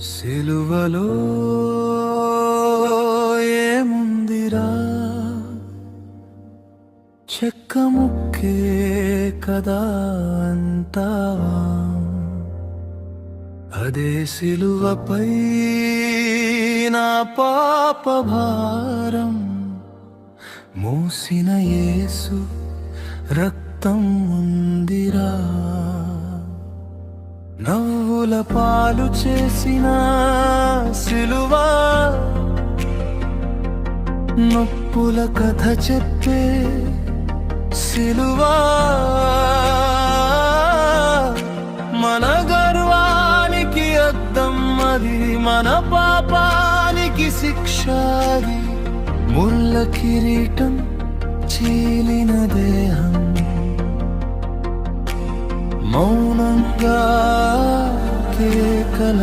సిలువలో ఏముందిరా, చెక్క ముక్కే కదా అంటావా? అదే సిలువపై నా పాప భారం మోసిన యేసు రక్తం ఉందిరా. నవ్వుల పాలు చేసిన సిలువ, నొప్పుల కథ చెప్పే సిలువ, మన గర్వానికి అద్దం అది, మన పాపానికి శిక్ష అది. ముళ్ళ కిరీటం చీలిన దేహం మౌనంగా కేకల